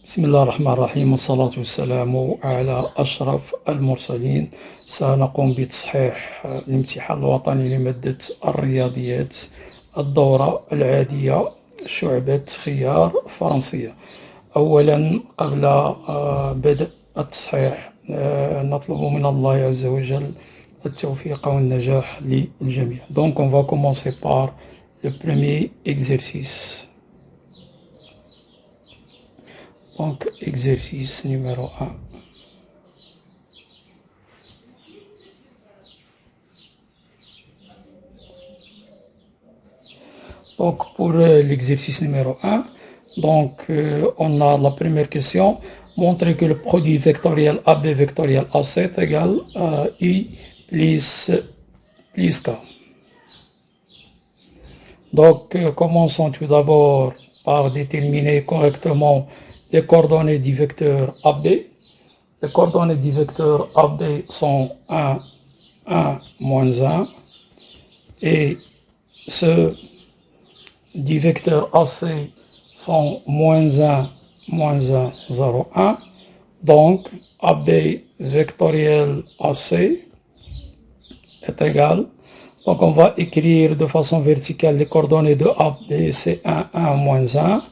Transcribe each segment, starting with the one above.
بسم الله الرحمن الرحيم والصلاة والسلام على أشرف المرسلين. سنقوم بتصحيح الامتحان الوطني لمادة الرياضيات الدورة العادية شعبة خيار فرنسية. أولا قبل بدء التصحيح نطلب من الله عز وجل التوفيق والنجاح للجميع. Donc on va commencer par le premier exercice. Donc, exercice numéro 1. Donc, pour l'exercice numéro 1, donc, on a la première question. Montrer que le produit vectoriel AB vectoriel AC est égal à I plus K. Donc, commençons tout d'abord par déterminer correctement les coordonnées du vecteur AB. Les coordonnées du vecteur AB sont 1, 1, moins 1. Et ceux du vecteur AC sont moins 1, 0, 1. Donc, AB vectoriel AC est égal. Donc, on va écrire de façon verticale les coordonnées de AB, c'est 1, 1, moins 1.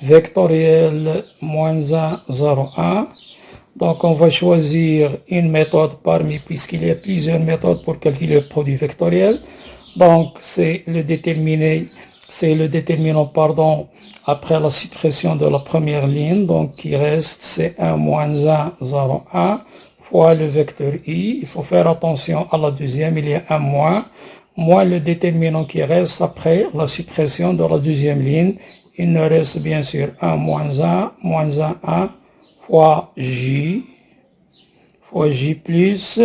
Vectoriel moins 1, 0, 1. Donc, on va choisir une méthode parmi, puisqu'il y a plusieurs méthodes pour calculer le produit vectoriel. Donc, c'est le déterminant, après la suppression de la première ligne. Donc, qui reste, c'est 1 moins 1, 0, 1, fois le vecteur I. Il faut faire attention à la deuxième, il y a un moins le déterminant qui reste après la suppression de la deuxième ligne. Il nous reste bien sûr 1 moins 1, 1, fois J plus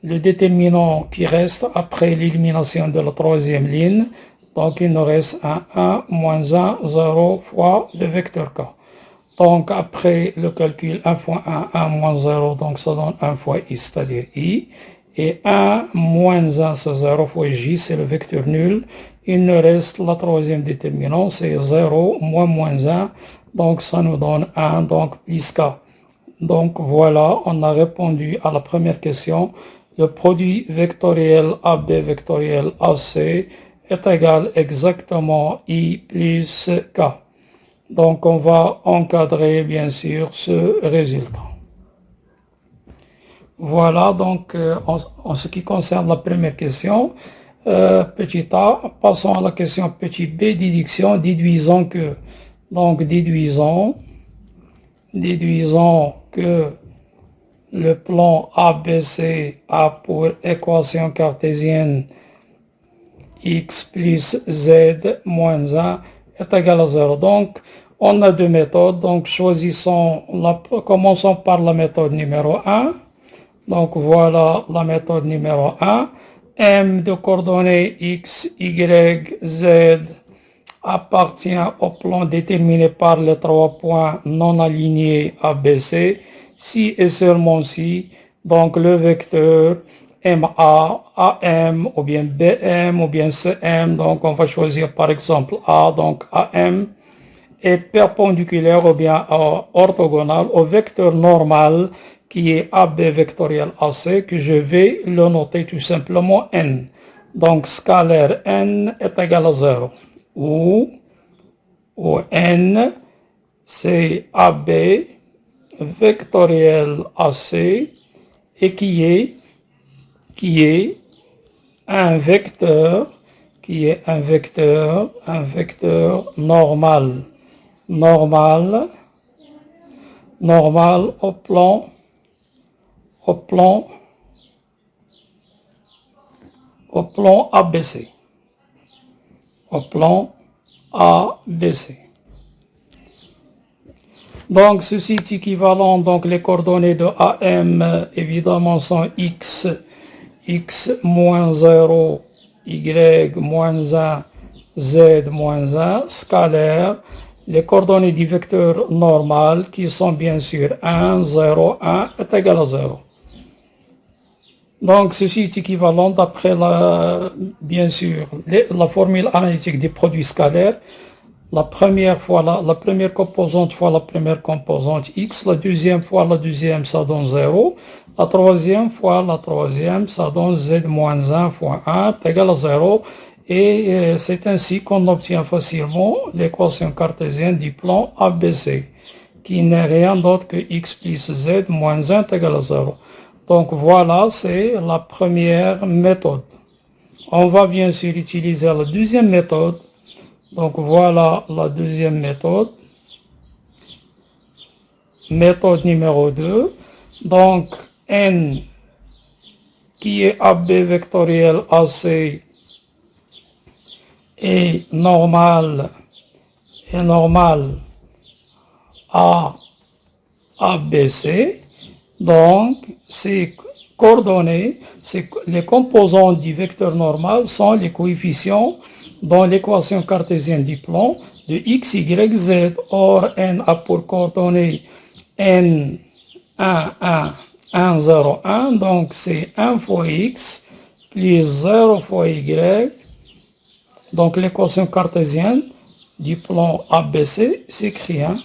le déterminant qui reste après l'élimination de la troisième ligne. Donc il nous reste 1, moins 1, 0 fois le vecteur K. Donc après le calcul 1 fois 1 moins 0, donc ça donne 1 fois I, c'est-à-dire I. Et 1 moins 1, c'est 0 fois J, c'est le vecteur nul. Il nous reste la troisième déterminant, c'est 0 moins 1, donc ça nous donne 1, donc plus K. Donc voilà, on a répondu à la première question. Le produit vectoriel AB vectoriel AC est égal exactement I plus K. Donc on va encadrer bien sûr ce résultat. Voilà, donc en ce qui concerne la première question, petit a, passons à la question petit b, déduction, déduisons que, donc déduisons que le plan ABC a pour équation cartésienne x plus z moins 1 est égal à 0. Donc, on a deux méthodes, donc commençons par la méthode numéro 1. Donc voilà la méthode numéro 1. M de coordonnées x, y, z appartient au plan déterminé par les trois points non alignés ABC. Si et seulement si, donc le vecteur MA, AM ou bien BM ou bien CM, donc on va choisir par exemple A, donc AM est perpendiculaire ou bien orthogonal au vecteur normal qui est AB vectoriel AC, que je vais le noter tout simplement N. Donc, scalaire N est égal à 0. Où N, c'est AB vectoriel AC et qui est un vecteur normal au plan ABC. Au plan ABC. Donc, ceci est équivalent, donc les coordonnées de AM, évidemment, sont x moins 0, y moins 1, z moins 1, scalaire, les coordonnées du vecteur normal, qui sont bien sûr 1, 0, 1, est égal à 0. Donc, ceci est équivalent d'après bien sûr, la formule analytique des produits scalaires. la première fois la première composante fois la première composante x, la deuxième fois la deuxième, ça donne 0, la troisième fois la troisième, ça donne z moins 1 fois 1 est égal à 0, et c'est ainsi qu'on obtient facilement l'équation cartésienne du plan ABC, qui n'est rien d'autre que x plus z moins 1 est égal à 0. Donc voilà, c'est la première méthode. On va bien sûr utiliser la deuxième méthode. Donc voilà la deuxième méthode. Méthode numéro 2. Donc n qui est AB vectoriel AC est normal à ABC. Donc, ces coordonnées, les composants du vecteur normal sont les coefficients dans l'équation cartésienne du plan de x, y, z. Or, n a pour coordonnées n, 1, 1, 1, 0, 1. Donc, c'est 1 fois x plus 0 fois y. Donc, l'équation cartésienne du plan ABC s'écrit 1.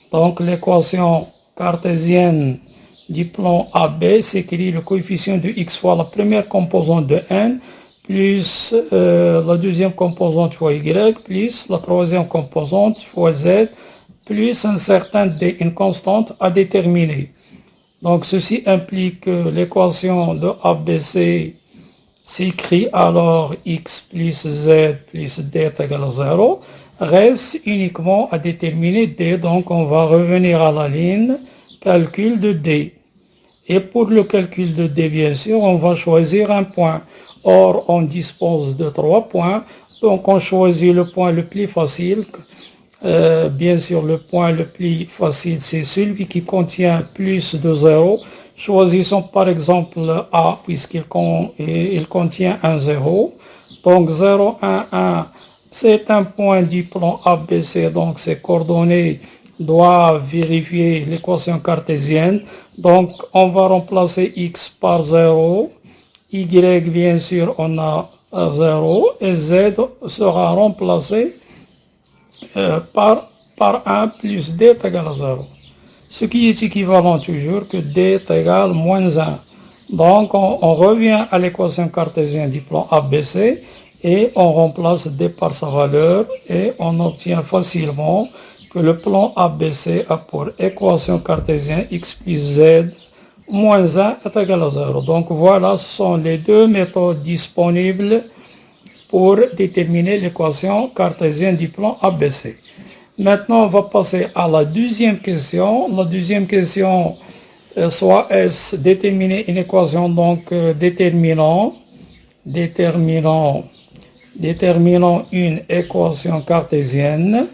Donc l'équation cartésienne du plan AB s'écrit le coefficient de x fois la première composante de n, plus la deuxième composante fois y, plus la troisième composante fois z, plus un certain d, une constante à déterminer. Donc ceci implique que l'équation de ABC s'écrit alors x plus z plus d est égal à 0. Reste uniquement à déterminer d, donc on va revenir à la ligne calcul de d. Et pour le calcul de d, bien sûr, on va choisir un point. Or, on dispose de 3 points, donc on choisit le point le plus facile. Bien sûr, le point le plus facile, c'est celui qui contient plus de 0. Choisissons par exemple A, puisqu'il contient un 0. Donc 0, 1, 1. C'est un point du plan ABC, donc ces coordonnées doivent vérifier l'équation cartésienne. Donc on va remplacer x par 0, y bien sûr on a 0 et z sera remplacé par 1 plus d est égal à 0. Ce qui est équivalent toujours que d est égal à moins 1. Donc on revient à l'équation cartésienne du plan ABC. Et on remplace d par sa valeur et on obtient facilement que le plan ABC a pour équation cartésienne x plus z moins 1 est égal à 0. Donc voilà, ce sont les deux méthodes disponibles pour déterminer l'équation cartésienne du plan ABC. Maintenant, on va passer à la deuxième question. La deuxième question, soit est-ce déterminer une équation, donc déterminant une équation cartésienne,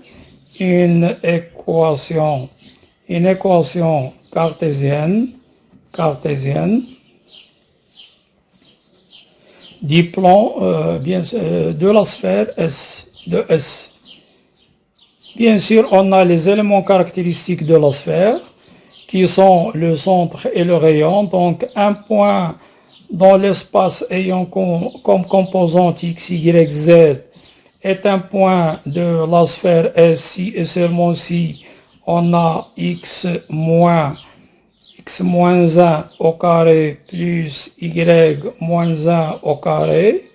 une équation cartésienne du plan de la sphère S, de S. Bien sûr, on a les éléments caractéristiques de la sphère qui sont le centre et le rayon. Donc un point dans l'espace ayant comme composante x, y, z est un point de la sphère S si et seulement si on a x moins 1 au carré plus y moins 1 au carré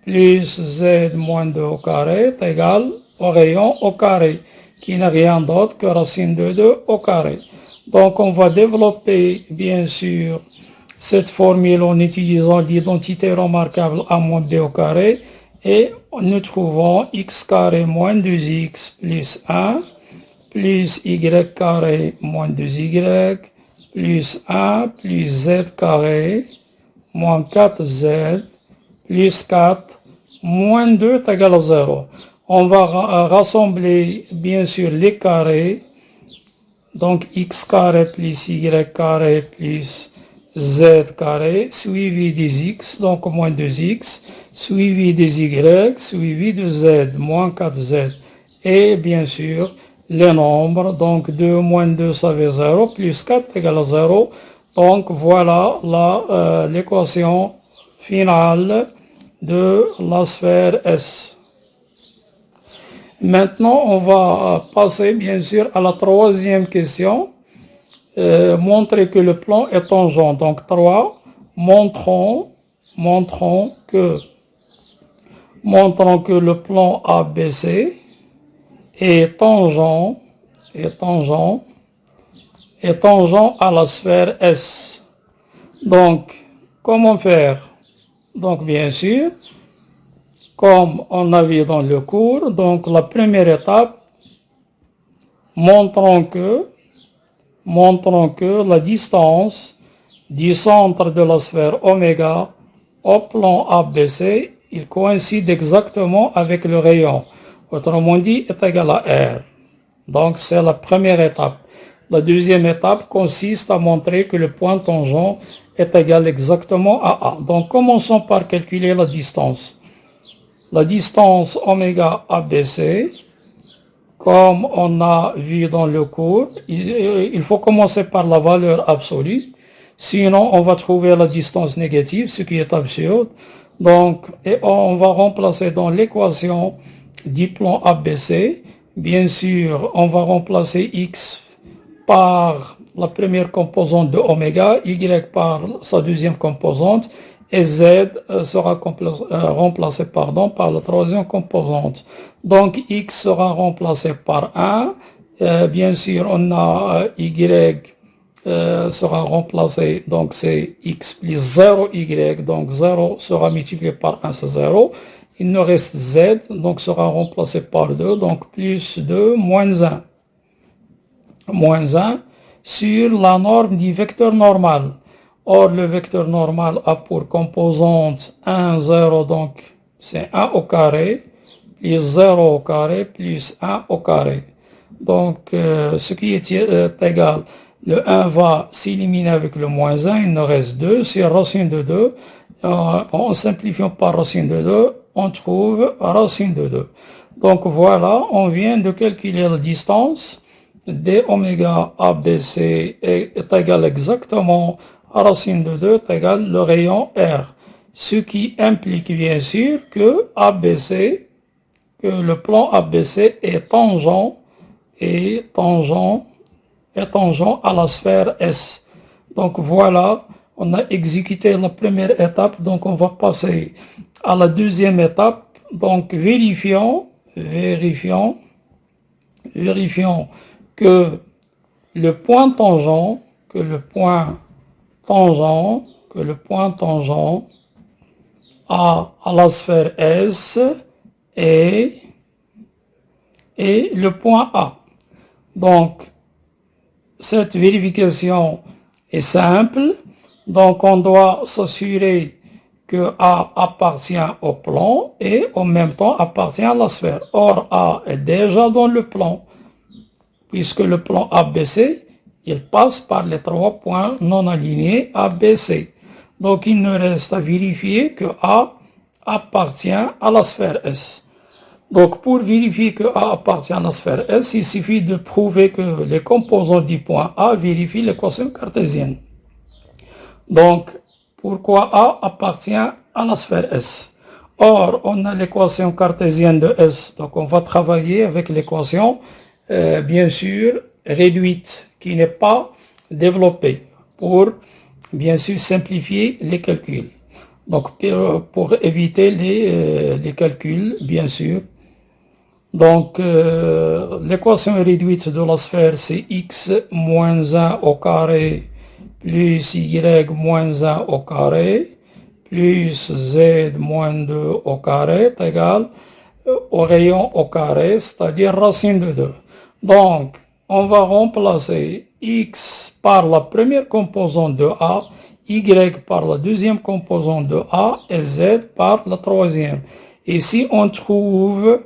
plus z moins 2 au carré est égal au rayon au carré, qui n'est rien d'autre que racine de 2 au carré. Donc on va développer bien sûr cette formule en utilisant l'identité remarquable a moins b au carré, et nous trouvons x carré moins 2x plus 1 plus y carré moins 2y plus 1 plus z carré moins 4z plus 4 moins 2 est égal à 0. On va rassembler bien sûr les carrés, donc x carré plus y carré plus z carré suivi des x, donc moins 2x, suivi des y, suivi de z, moins 4z, et bien sûr les nombres, donc 2 moins 2 ça fait 0, plus 4 égale à 0, donc voilà l'équation finale de la sphère S. Maintenant, on va passer bien sûr à la troisième question. Montrer que le plan est tangent. Donc 3, montrons que le plan ABC est tangent à la sphère S. Donc, comment faire? Donc, bien sûr, comme on a vu dans le cours, donc la première étape, montrons que la distance du centre de la sphère oméga au plan ABC, il coïncide exactement avec le rayon. Autrement dit, est égal à R. Donc, c'est la première étape. La deuxième étape consiste à montrer que le point tangent est égal exactement à A. Donc, commençons par calculer la distance. La distance oméga ABC, comme on a vu dans le cours, il faut commencer par la valeur absolue. Sinon, on va trouver la distance négative, ce qui est absurde. Donc, et on va remplacer dans l'équation du plan ABC. Bien sûr, on va remplacer X par la première composante de oméga, Y par sa deuxième composante, et Z sera remplacé par la troisième composante. Donc X sera remplacé par 1. Bien sûr, on a Y sera remplacé, donc c'est X plus 0Y, donc 0 sera multiplié par 1, c'est 0. Il nous reste Z, donc sera remplacé par 2, donc plus 2, moins 1. Moins 1 sur la norme du vecteur normal. Or, le vecteur normal a pour composante 1, 0, donc c'est 1 au carré, plus 0 au carré, plus 1 au carré. Donc, ce qui est égal, le 1 va s'éliminer avec le moins 1, il nous reste 2, c'est racine de 2. En simplifiant par racine de 2, on trouve racine de 2. Donc voilà, on vient de calculer la distance d oméga ABC est égal exactement à racine de 2 est égal le rayon R. Ce qui implique bien sûr que le plan ABC est tangent à la sphère S. Donc voilà, on a exécuté la première étape, donc on va passer à la deuxième étape. Donc vérifions que le point tangent à la sphère S est le point A. Donc, cette vérification est simple. Donc, on doit s'assurer que A appartient au plan et en même temps appartient à la sphère. Or, A est déjà dans le plan, puisque le plan ABC, il passe par les 3 points non alignés ABC. Donc, il nous reste à vérifier que A appartient à la sphère S. Donc, pour vérifier que A appartient à la sphère S, il suffit de prouver que les composants du point A vérifient l'équation cartésienne. Donc, pourquoi A appartient à la sphère S? Or, on a l'équation cartésienne de S, donc on va travailler avec l'équation, bien sûr, réduite, qui n'est pas développée, pour, bien sûr, simplifier les calculs. Donc, pour éviter les calculs, bien sûr. Donc, l'équation réduite de la sphère, c'est x moins 1 au carré plus y moins 1 au carré plus z moins 2 au carré est égal au rayon au carré, c'est-à-dire racine de 2. Donc, on va remplacer x par la première composante de A, y par la deuxième composante de A et z par la troisième. Ici, on trouve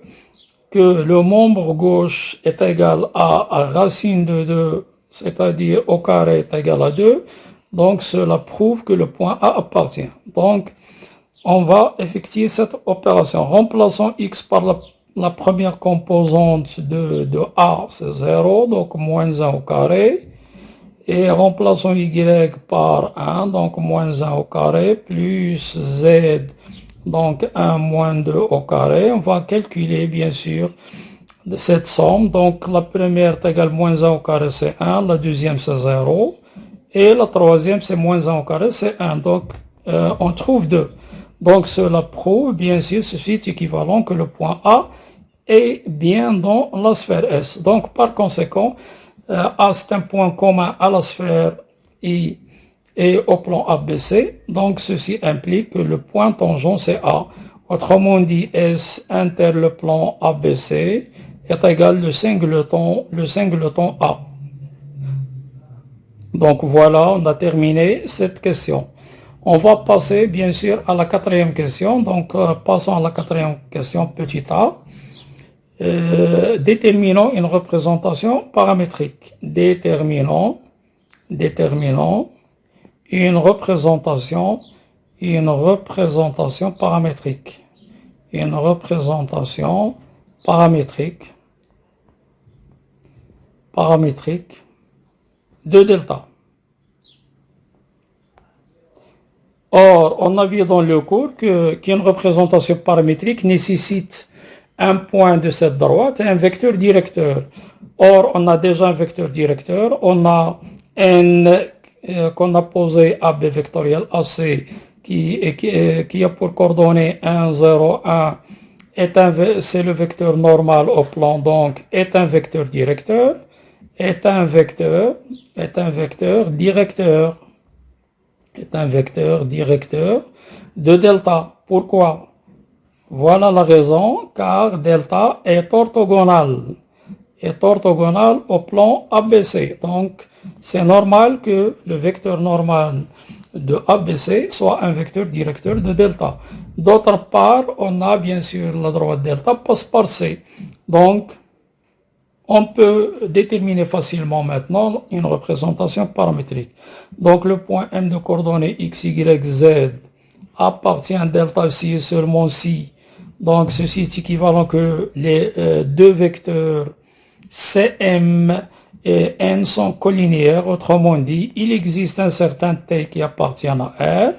que le membre gauche est égal à racine de 2, c'est-à-dire au carré est égal à 2. Donc, cela prouve que le point A appartient. Donc, on va effectuer cette opération. Remplaçons x par la première composante de A, c'est 0, donc moins 1 au carré. Et remplaçons y par 1, donc moins 1 au carré, plus z, donc 1 moins 2 au carré. On va calculer, bien sûr, de cette somme. Donc la première est égale moins 1 au carré, c'est 1. La deuxième, c'est 0. Et la troisième, c'est moins 1 au carré, c'est 1. Donc on trouve 2. Donc cela prouve, bien sûr, ceci est équivalent que le point A est bien dans la sphère S. Donc par conséquent, A c'est un point commun à la sphère I et au plan ABC. Donc ceci implique que le point tangent c'est A. Autrement dit, S inter le plan ABC est égal le singleton A. Donc voilà, on a terminé cette question. On va passer bien sûr à la quatrième question. Donc passons à la quatrième question, petit a. Déterminons une représentation paramétrique. Déterminons une représentation paramétrique. Une représentation paramétrique de delta. Or, on a vu dans le cours qu'une représentation paramétrique nécessite un point de cette droite et un vecteur directeur. Or, on a déjà un vecteur directeur, on a n qu'on a posé AB vectoriel AC qui a pour coordonnées 1, 0, 1, c'est le vecteur normal au plan, donc est un vecteur directeur, est un vecteur directeur de delta. Pourquoi? Voilà la raison, car delta est orthogonal au plan ABC. Donc, c'est normal que le vecteur normal de ABC soit un vecteur directeur de delta. D'autre part, on a bien sûr la droite delta passe par C. Donc, on peut déterminer facilement maintenant une représentation paramétrique. Donc, le point M de coordonnées x, y, z appartient à delta si et seulement si. Donc, ceci est équivalent que les deux vecteurs Cm et N sont collinéaires. Autrement dit, il existe un certain T qui appartient à R,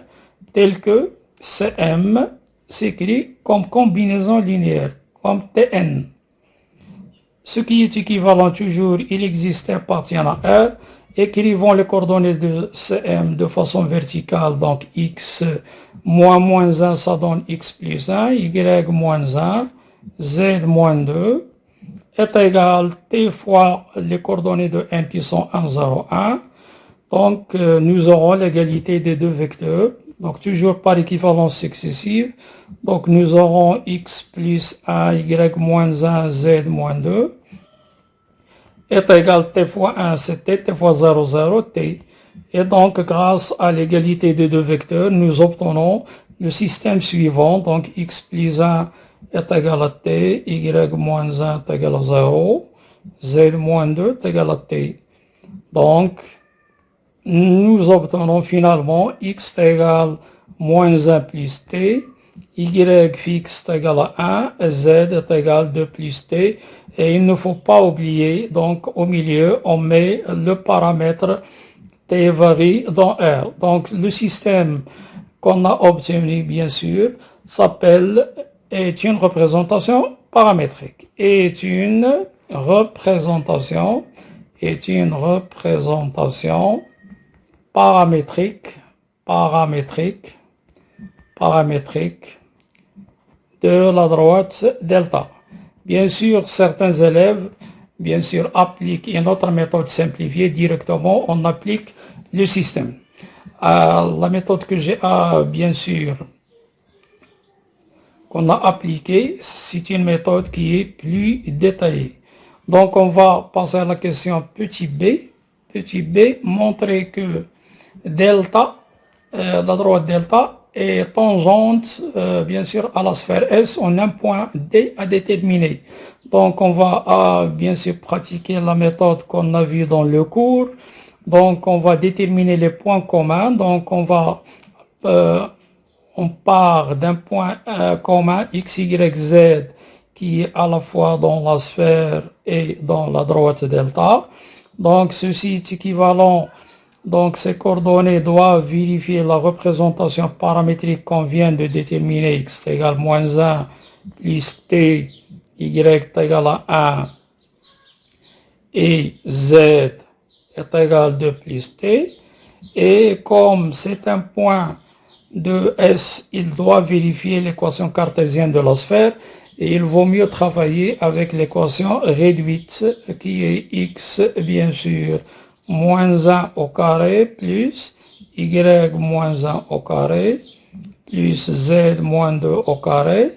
tel que Cm s'écrit comme combinaison linéaire, comme Tn. Ce qui est équivalent toujours, il existe un appartient à R. Écrivons les coordonnées de Cm de façon verticale, donc x moins 1, ça donne x plus 1, y moins 1, z moins 2, est égal t fois les coordonnées de n qui sont 1, 0, 1. Donc nous aurons l'égalité des deux vecteurs, donc toujours par équivalence successive. Donc nous aurons x plus 1, y moins 1, z moins 2 est égal t fois 1, c'est t fois 0, 0, t. Et donc, grâce à l'égalité des deux vecteurs, nous obtenons le système suivant. Donc, x plus 1 est égal à t, y moins 1 est égal à 0, z moins 2 est égal à t. Donc, nous obtenons finalement x est égal à moins 1 plus t, y fixe est égal à 1, z est égal à 2 plus t. Et il ne faut pas oublier, donc au milieu, on met le paramètre t varie dans R. Donc le système qu'on a obtenu, bien sûr, est une représentation paramétrique. Est une représentation paramétrique de la droite delta. Bien sûr, certains élèves, bien sûr, appliquent une autre méthode simplifiée directement, on applique le système. La méthode que j'ai, bien sûr, qu'on a appliquée, c'est une méthode qui est plus détaillée. Donc, on va passer à la question petit b. Petit b, montrer que delta, la droite delta, est tangente, bien sûr, à la sphère S en un point D à déterminer. Donc, on va bien sûr pratiquer la méthode qu'on a vue dans le cours. Donc, on va déterminer les points communs. Donc, on part d'un point commun x, y, z qui est à la fois dans la sphère et dans la droite delta. Donc, ceci est équivalent. Donc, ces coordonnées doivent vérifier la représentation paramétrique qu'on vient de déterminer. X est égal à moins 1 plus T, Y est égal à 1 et Z est égal à 2 plus T. Et comme c'est un point de S, il doit vérifier l'équation cartésienne de la sphère et il vaut mieux travailler avec l'équation réduite qui est X, bien sûr, moins 1 au carré plus Y moins 1 au carré plus Z moins 2 au carré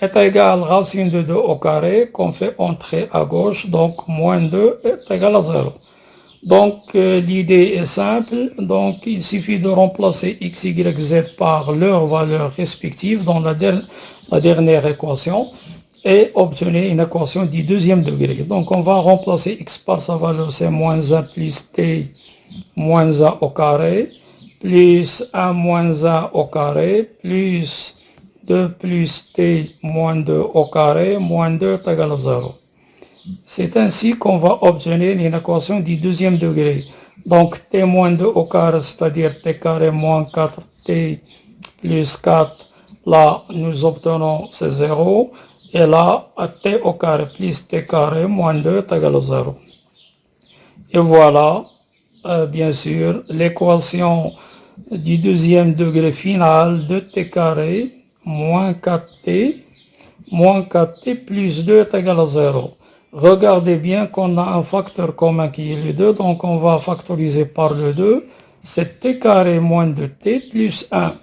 est égal à racine de 2 au carré qu'on fait entrer à gauche, donc moins 2 est égal à 0. Donc l'idée est simple, donc il suffit de remplacer x, y, z par leurs valeurs respectives dans la dernière équation et obtenir une équation du deuxième degré. Donc on va remplacer x par sa valeur, c'est moins 1 plus t moins 1 au carré, plus 1 moins 1 au carré, plus 2 plus t moins 2 au carré, moins 2 est égal à 0. C'est ainsi qu'on va obtenir une équation du deuxième degré. Donc t moins 2 au carré, c'est-à-dire t carré moins 4t plus 4, là nous obtenons c'est 0. Et là, t au carré plus t carré moins 2 est égal à 0. Et voilà, bien sûr, l'équation du deuxième degré final de t carré moins 4t plus 2 est égal à 0. Regardez bien qu'on a un facteur commun qui est le 2, donc on va factoriser par le 2. C'est t carré moins 2t plus 1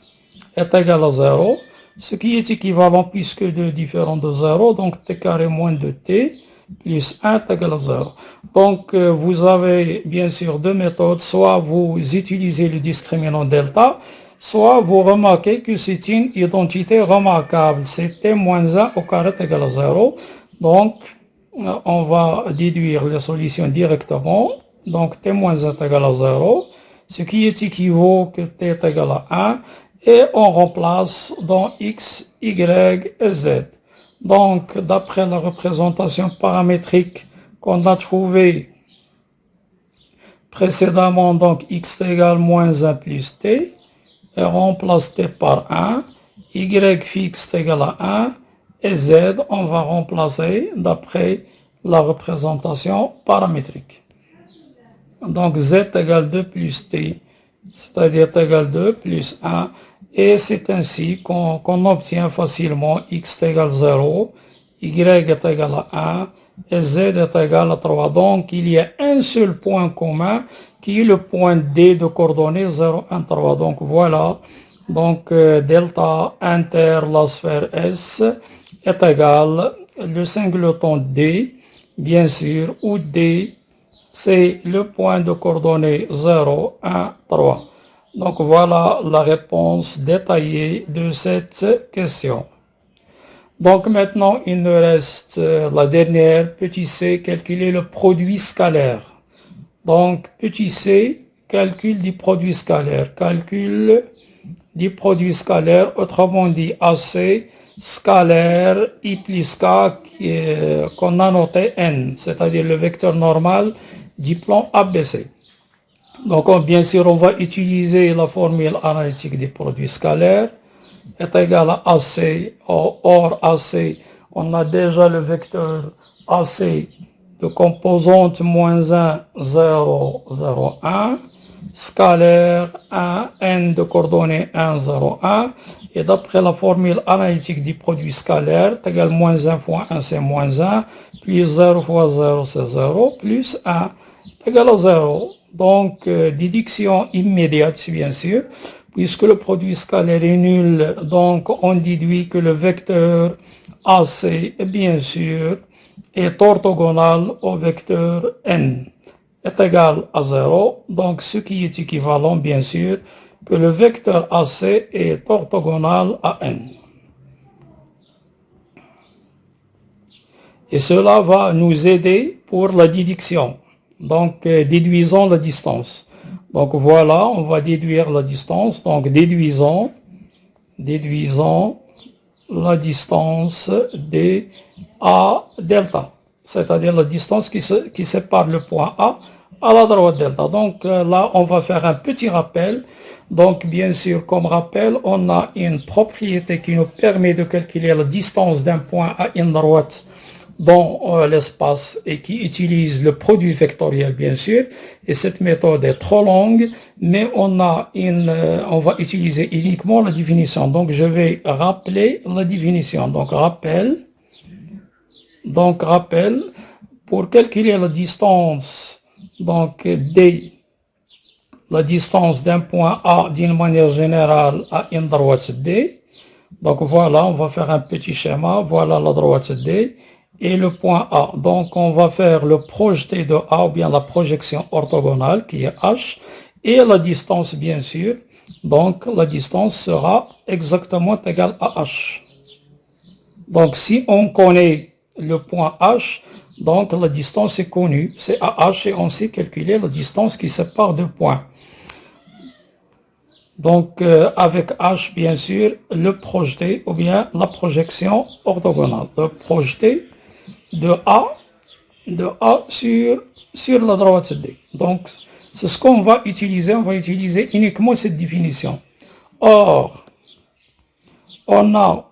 est égal à 0, ce qui est équivalent puisque 2 est différent de 0, donc t carré moins 2t plus 1 est égal à 0. Donc vous avez bien sûr deux méthodes, soit vous utilisez le discriminant delta, soit vous remarquez que c'est une identité remarquable, c'est t moins 1 au carré est égal à 0, donc on va déduire les solutions directement. Donc t moins 1 est égal à 0, ce qui est équivaut que t est égal à 1, et on remplace dans x, y et z. Donc d'après la représentation paramétrique qu'on a trouvée précédemment, donc x est égal à moins 1 plus t, et on remplace t par 1, y fixe est égal à 1, et z, on va remplacer d'après la représentation paramétrique. Donc z est égal à 2 plus t, c'est-à-dire t égal à 2 plus 1, et c'est ainsi qu'on obtient facilement x est égal à 0, y est égal à 1, et z est égal à 3. Donc il y a un seul point commun qui est le point D de coordonnées 0, 1, 3. Donc voilà, donc delta inter la sphère S est égal le singleton D, bien sûr, où D c'est le point de coordonnées 0, 1, 3. Donc voilà la réponse détaillée de cette question. Donc maintenant, il nous reste la dernière, petit c, calculer le produit scalaire. Donc petit c, calcul du produit scalaire. Calcul du produit scalaire, autrement dit AC, scalaire I plus K qu'on a noté N, c'est-à-dire le vecteur normal du plan ABC. Donc bien sûr, on va utiliser la formule analytique du produit scalaire est égal à AC, or AC, on a déjà le vecteur AC de composante moins 1, 0, 0, 1, scalaire 1, n de coordonnées 1, 0, 1, et d'après la formule analytique du produit scalaire, est égal à moins 1 fois 1, c'est moins 1, plus 0 fois 0, c'est 0, plus 1, est égal à 0. Donc, déduction immédiate, bien sûr, puisque le produit scalaire est nul, donc on déduit que le vecteur AC, bien sûr, est orthogonal au vecteur n, est égal à 0, donc ce qui est équivalent, bien sûr, que le vecteur AC est orthogonal à n. Et cela va nous aider pour la déduction. Donc, déduisons la distance. Donc voilà, on va déduire la distance. Donc déduisons la distance d à delta, c'est-à-dire la distance qui sépare le point A à la droite delta. Donc là, on va faire un petit rappel. Donc bien sûr, comme rappel, on a une propriété qui nous permet de calculer la distance d'un point à une droite dans l'espace et qui utilise le produit vectoriel bien sûr. Et cette méthode est trop longue, mais on va utiliser uniquement la définition. Donc je vais rappeler la définition. Donc rappel, pour calculer la distance, donc D, la distance d'un point A d'une manière générale à une droite D. Donc voilà, on va faire un petit schéma. Voilà la droite D et le point A. Donc on va faire le projeté de A ou bien la projection orthogonale qui est H et la distance bien sûr. Donc la distance sera exactement égale à H. Donc si on connaît le point H, donc la distance est connue, c'est à H et on sait calculer la distance qui sépare deux points. Donc avec H bien sûr, le projeté ou bien la projection orthogonale, le projeté de A sur la droite D. Donc c'est ce qu'on va utiliser, on va utiliser uniquement cette définition. Or, on a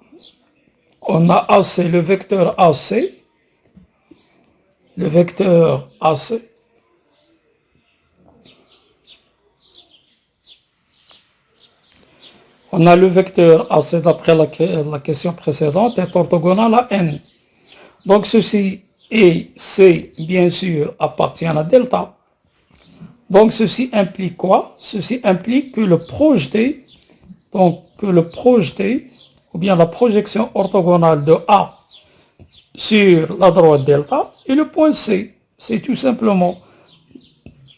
AC, le vecteur AC, on a le vecteur AC d'après la question précédente est orthogonal à N. Donc ceci et C, bien sûr, appartiennent à delta. Donc ceci implique quoi? Ceci implique que le projeté, ou bien la projection orthogonale de A sur la droite delta est le point C. C'est tout simplement.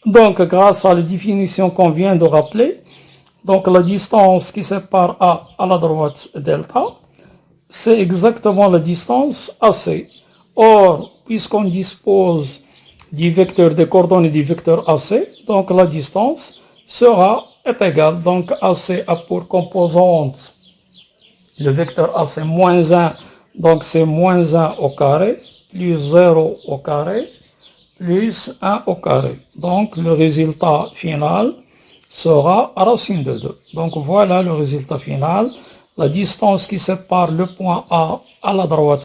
Donc grâce à la définition qu'on vient de rappeler, donc la distance qui sépare A à la droite delta, c'est exactement la distance AC. Or, puisqu'on dispose du vecteur des coordonnées du vecteur AC, donc la distance est égale. Donc AC a pour composante le vecteur AC moins 1, donc c'est moins 1 au carré, plus 0 au carré, plus 1 au carré. Donc le résultat final sera racine de 2. Donc voilà le résultat final. La distance qui sépare le point A à la droite